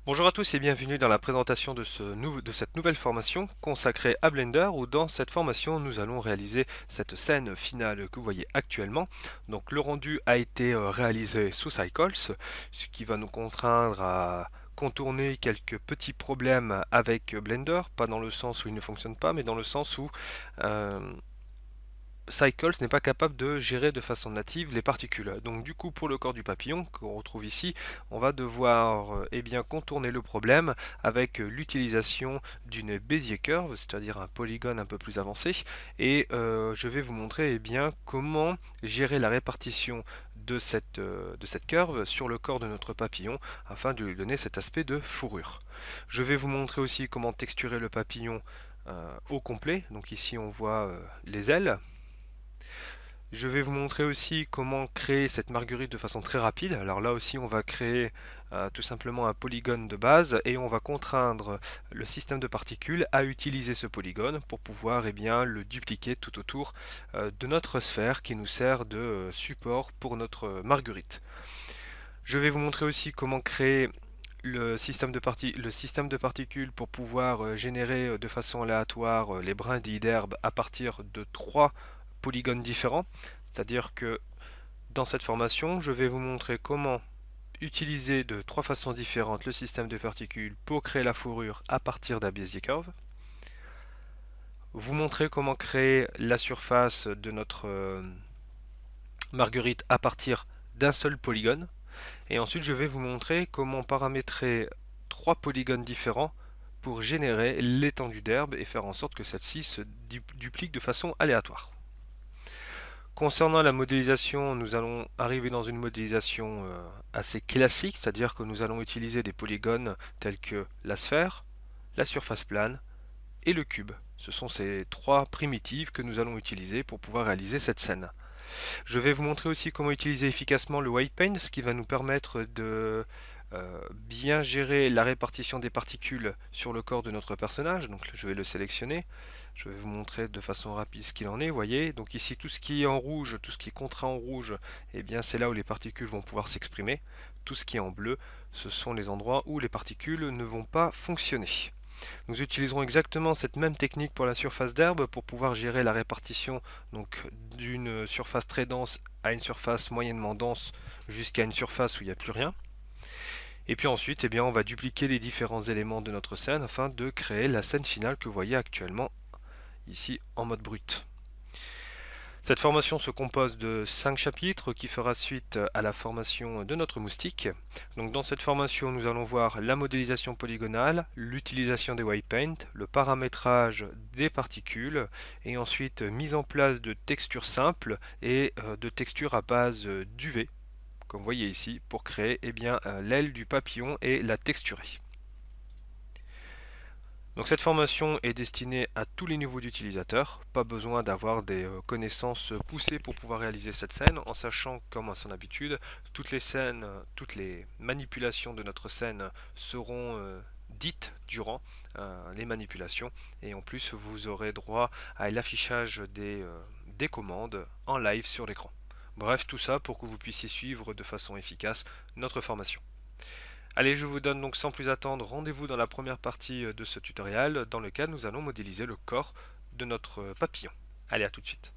Bonjour à tous et bienvenue dans la présentation de cette nouvelle formation consacrée à Blender où dans cette formation nous allons réaliser cette scène finale que vous voyez actuellement. Donc le rendu a été réalisé sous Cycles, ce qui va nous contraindre à contourner quelques petits problèmes avec Blender, pas dans le sens où il ne fonctionne pas, mais dans le sens où euh, Cycles n'est pas capable de gérer de façon native les particules. Donc du coup pour le corps du papillon qu'on retrouve ici, on va devoir contourner le problème avec l'utilisation d'une Bézier curve, c'est-à-dire un polygone un peu plus avancé, et je vais vous montrer comment gérer la répartition de cette curve sur le corps de notre papillon afin de lui donner cet aspect de fourrure. Je vais vous montrer aussi comment texturer le papillon au complet. Donc ici on voit les ailes. Je vais vous montrer aussi comment créer cette marguerite de façon très rapide. Alors là aussi, on va créer tout simplement un polygone de base et on va contraindre le système de particules à utiliser ce polygone pour pouvoir le dupliquer tout autour de notre sphère qui nous sert de support pour notre marguerite. Je vais vous montrer aussi comment créer le système de particules pour pouvoir générer de façon aléatoire les brindilles d'herbe à partir de trois polygones différents. C'est-à-dire que dans cette formation, je vais vous montrer comment utiliser de trois façons différentes le système de particules pour créer la fourrure à partir d'un Bézier curve. Vous montrer comment créer la surface de notre marguerite à partir d'un seul polygone. Et ensuite, je vais vous montrer comment paramétrer trois polygones différents pour générer l'étendue d'herbe et faire en sorte que celle-ci se duplique de façon aléatoire. Concernant la modélisation, nous allons arriver dans une modélisation assez classique, c'est-à-dire que nous allons utiliser des polygones tels que la sphère, la surface plane et le cube. Ce sont ces trois primitives que nous allons utiliser pour pouvoir réaliser cette scène. Je vais vous montrer aussi comment utiliser efficacement le white paint, ce qui va nous permettre de bien gérer la répartition des particules sur le corps de notre personnage. Donc je vais le sélectionner. Je vais vous montrer de façon rapide ce qu'il en est. Vous voyez, donc ici tout ce qui est en rouge, tout ce qui est contraint en rouge, c'est là où les particules vont pouvoir s'exprimer. Tout ce qui est en bleu, ce sont les endroits où les particules ne vont pas fonctionner. Nous utiliserons exactement cette même technique pour la surface d'herbe pour pouvoir gérer la répartition d'une surface très dense à une surface moyennement dense jusqu'à une surface où il n'y a plus rien. Et puis ensuite, on va dupliquer les différents éléments de notre scène afin de créer la scène finale que vous voyez actuellement ici en mode brut. Cette formation se compose de 5 chapitres qui fera suite à la formation de notre moustique. Donc dans cette formation, nous allons voir la modélisation polygonale, l'utilisation des white paint, le paramétrage des particules et ensuite mise en place de textures simples et de textures à base d'UV, comme vous voyez ici, pour créer l'aile du papillon et la texturer. Donc cette formation est destinée à tous les niveaux d'utilisateurs, pas besoin d'avoir des connaissances poussées pour pouvoir réaliser cette scène, en sachant, comme à son habitude, toutes les manipulations de notre scène seront dites durant les manipulations, et en plus vous aurez droit à l'affichage des commandes en live sur l'écran. Bref, tout ça pour que vous puissiez suivre de façon efficace notre formation. Allez, je vous donne donc sans plus attendre rendez-vous dans la première partie de ce tutoriel dans lequel nous allons modéliser le corps de notre papillon. Allez, à tout de suite.